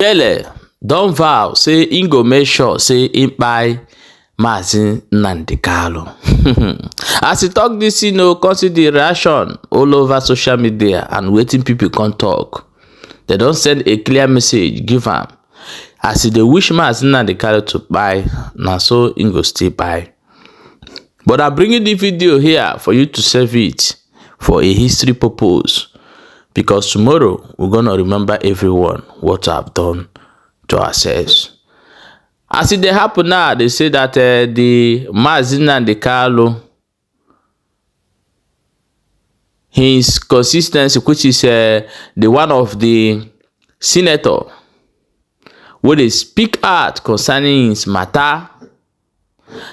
Ejele don vow say im go make sure say im kpai Mazi Nnamdi Kanu. As he talk this, come see the reaction all over social media and wetin people come talk. They don send a clear message give am. As he dey wish Mazi Nnamdi Kanu to kpai, na so im go still kpai. But I'm bringing the video here for you to save it for a history purpose, because tomorrow we're gonna remember everyone what I've done to ourselves. As it dey happen now, they say that the Mazi Nnamdi Kanu, his consistency, which is the one of the senator, where they speak out concerning his matter.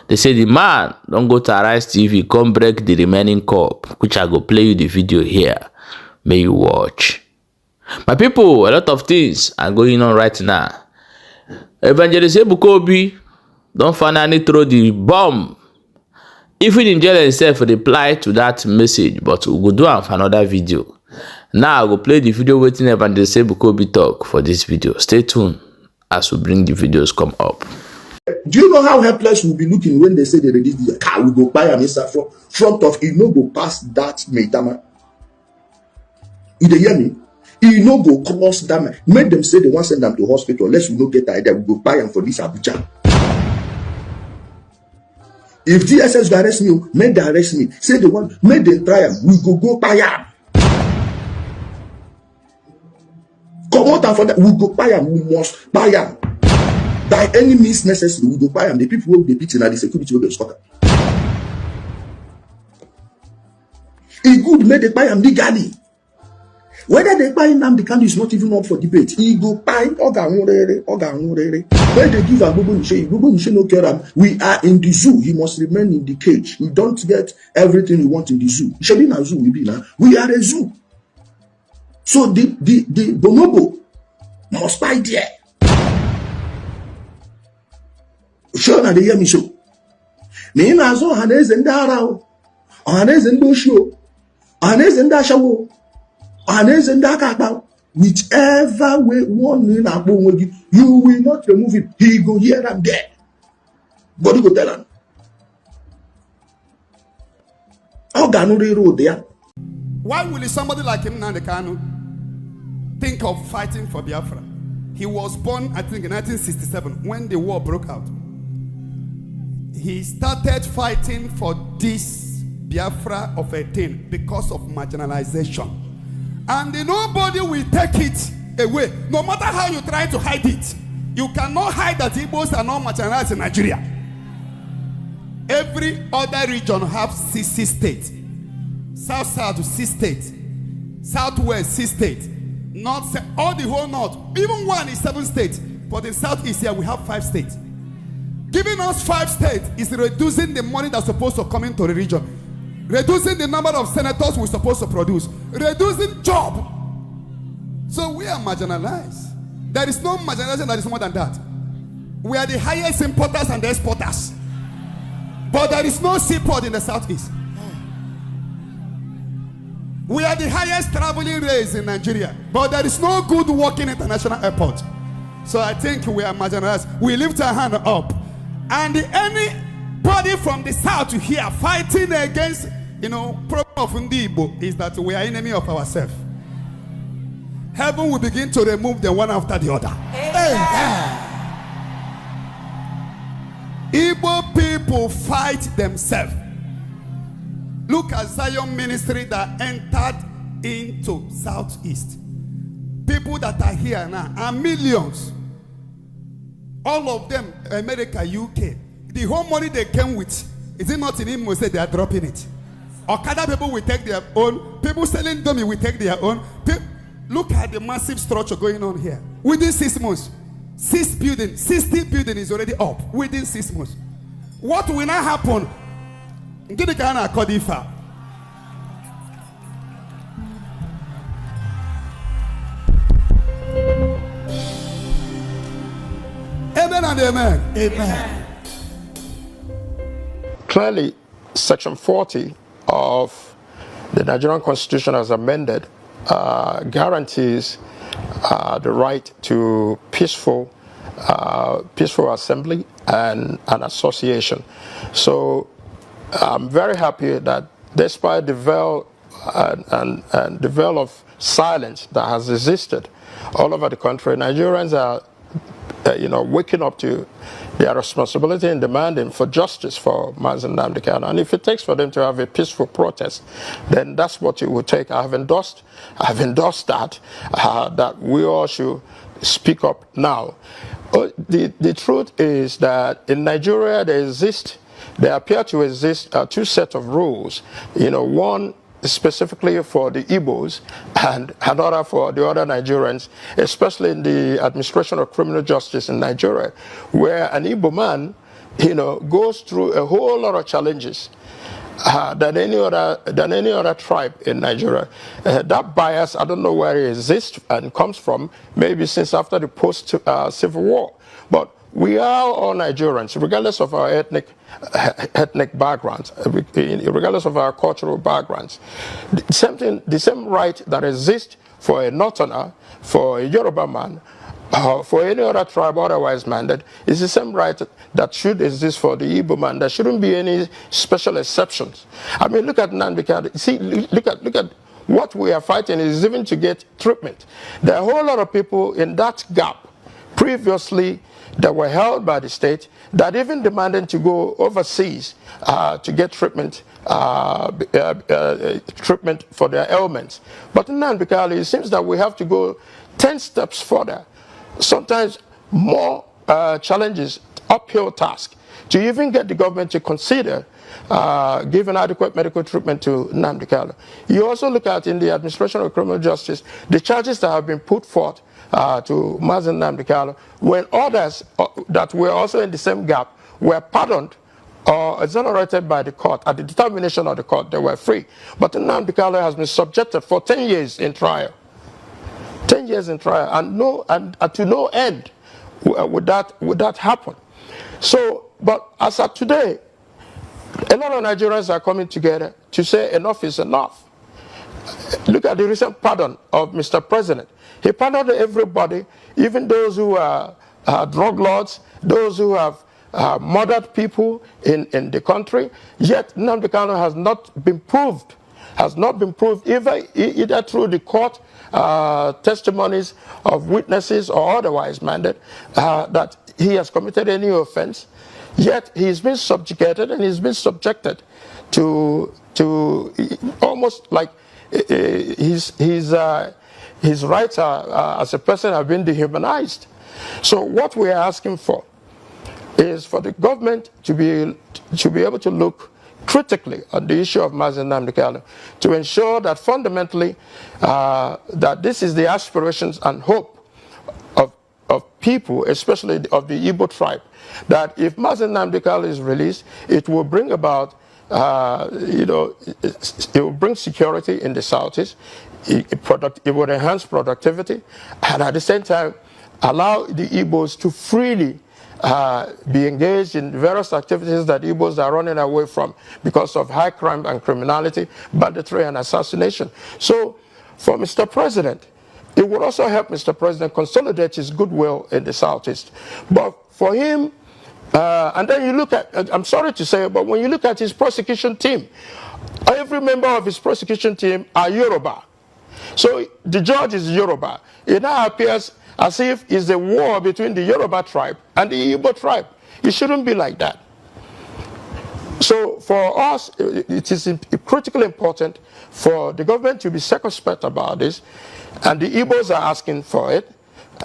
They say the man don't go to Arise TV, come break the remaining cup, which I go play you the video here. May you watch. My people, a lot of things are going on right now. Evangelist Ebukobi don't finally throw the bomb. Even Ejele himself replied to that message, but we will do it for another video. Now I will play the video waiting Evangelist Ebukobi talk for this video. Stay tuned as we bring the videos come up. Do you know how helpless we'll be looking when they say they release the car? We go buy a missile front of it, no go past that Meitama. You dey hear me? He no go cross that. Make them say they want to send them to hospital. Unless we no get the idea, we go buy them for this Abuja. If DSS go arrest me, make them arrest me. Say they want, make them try them. We go buy them. Come out for that. We go buy them. We must buy them. By any means necessary, we go buy them. The people will be beaten and the security will be escorted. It good make they buy them legally. Whether they buy Nnamdi Kanu is not even up for debate. He go buy Oga Nwurere. When they give a Gugu Nishe no care. We are in the zoo. He must remain in the cage. We don't get everything we want in the zoo. It should be in a zoo. We are a zoo. So the bonobo must buy there. Sure, na they hear me so. Me na so haneze ndara o. Haneze ndosho. Haneze ndashawo. Haneze ndakakpa. Whichever way one in a you will not remove it. He go here and there. But you go tell him. How can we road there? Why will somebody like him, Nnamdi Kanu, think of fighting for Biafra? He was born, I think, in 1967 when the war broke out. He started fighting for this Biafra of a thing because of marginalization. And nobody will take it away. No matter how you try to hide it, you cannot hide that Igbos are not marginalized in Nigeria. Every other region have 60 states. South, 6 states. Southwest, 6 states. North, all the whole north. Even one is 7 states. But in Southeast here, we have 5 states. Giving us 5 states is reducing the money that's supposed to come into the region. Reducing the number of senators we're supposed to produce. Reducing job. So we are marginalized. There is no marginalization that is more than that. We are the highest importers and exporters. But there is no seaport in the Southeast. We are the highest traveling race in Nigeria. But there is no good working international airport. So I think we are marginalized. We lift our hand up. And anybody from the south to here fighting against, problem of Ndibo is that we are enemy of ourselves. Heaven will begin to remove them one after the other. Igbo people fight themselves. Look at Zion ministry that entered into Southeast. People that are here now are millions. All of them, America, UK. The whole money they came with, is it not in Imo say they are dropping it? Okada people will take their own. People selling dummy will take their own. Look at the massive structure going on here. Within 6 months, 60 building is already up. Within 6 months. What will now happen? Amen and amen. Amen. Clearly, Section 40 of the Nigerian Constitution as amended guarantees the right to peaceful assembly and association. So I'm very happy that despite the veil and the veil of silence that has existed all over the country, Nigerians are waking up to their responsibility and demanding for justice for Mazi Nnamdi Kanu. And if it takes for them to have a peaceful protest, then that's what it will take. I've endorsed that, that we all should speak up now. The truth is that in Nigeria there appear to exist two sets of rules. One specifically for the Igbos and another for the other Nigerians, especially in the administration of criminal justice in Nigeria, where an Igbo man, goes through a whole lot of challenges than any other tribe in Nigeria. That bias, I don't know where it exists and comes from, maybe since after the post-Civil War. But we are all Nigerians, regardless of our ethnic backgrounds, regardless of our cultural backgrounds. The same right that exists for a Northerner, for a Yoruba man, for any other tribe otherwise minded, is the same right that should exist for the Igbo man. There shouldn't be any special exceptions. I mean, look at Nnamdi Kanu. See, look at what we are fighting is even to get treatment. There are a whole lot of people in that gap previously that were held by the state that even demanded to go overseas to get treatment for their ailments. But in Nnamdi Kanu, it seems that we have to go 10 steps further, sometimes more challenges, uphill task, to even get the government to consider giving adequate medical treatment to Nnamdi Kanu. You also look at in the administration of criminal justice, the charges that have been put forth to Mazi Nnamdi Kanu, when others that were also in the same gap were pardoned or exonerated by the court. At the determination of the court, they were free. But Nnamdi Kanu has been subjected for 10 years in trial. 10 years in trial, and to no end would that happen. So, but as of today, a lot of Nigerians are coming together to say enough is enough. Look at the recent pardon of Mr. President. He pardoned everybody, even those who are drug lords, those who have murdered people in the country. Yet Nnamdi Kanu has not been proved either through the court testimonies of witnesses or otherwise minded that he has committed any offense. Yet he's been subjugated and he's been subjected to almost like his rights as a person have been dehumanized. So what we are asking for is for the government to be able to look critically on the issue of Mazi Nnamdi Kanu, to ensure that fundamentally that this is the aspirations and hope of people, especially of the Igbo tribe, that if Mazi Nnamdi Kanu is released, it will bring about it will bring security in the Southeast. It would enhance productivity, and at the same time allow the Igbos to freely be engaged in various activities that Igbos are running away from because of high crime and criminality, banditry and assassination. So for Mr. President, it would also help Mr. President consolidate his goodwill in the Southeast. But for him, and then you look at, I'm sorry to say, but when you look at his prosecution team, every member of his prosecution team are Yoruba. So the judge is Yoruba. It now appears as if it's a war between the Yoruba tribe and the Igbo tribe. It shouldn't be like that. So for us, it is critically important for the government to be circumspect about this, and the Igbos are asking for it,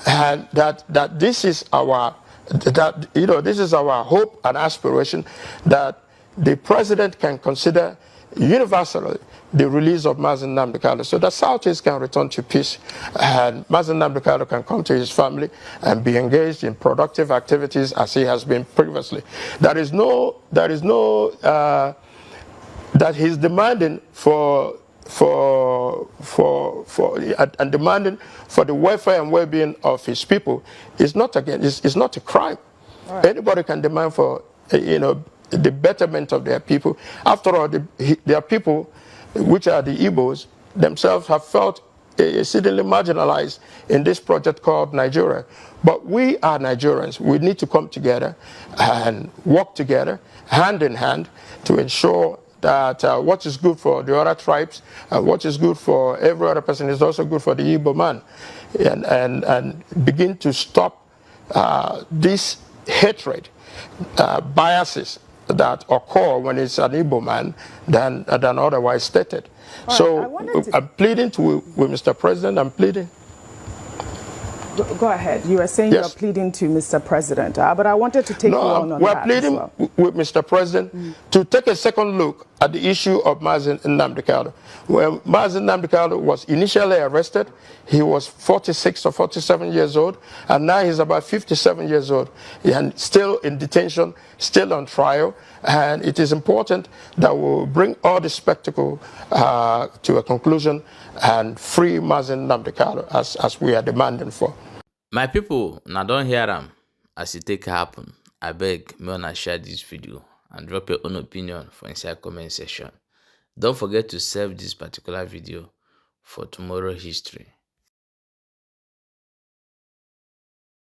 and that this is our this is our hope and aspiration, that the president can consider universally the release of Mazi Nnamdi Kanu, so that Southeast can return to peace, and Mazi Nnamdi Kanu can come to his family and be engaged in productive activities as he has been previously. That he's demanding and demanding for the welfare and well-being of his people is not it's not a crime. Right. Anybody can demand for the betterment of their people. After all, their people, which are the Igbos, themselves have felt exceedingly marginalized in this project called Nigeria. But we are Nigerians. We need to come together and work together, hand in hand, to ensure that what is good for the other tribes and what is good for every other person is also good for the Igbo man, and begin to stop this hatred, biases that occur when it's an Igbo man than otherwise stated. Right, So I'm pleading with Mr. President, I'm pleading. Go ahead. You were saying Yes. you're pleading to Mr. President, but I wanted to take you on we're that pleading as well. with Mr. President to take a second look at the issue of Mazi Nnamdi Kanu. When Mazi Nnamdi Kanu was initially arrested, he was 46 or 47 years old, and now he's about 57 years old, and still in detention, still on trial. And it is important that we bring all this spectacle to a conclusion and free Mazi Nnamdi Kanu as we are demanding for. My people, now don't hear them as it take happen. I beg, may una share this video and drop your own opinion for inside comment section. Don't forget to save this particular video for tomorrow history.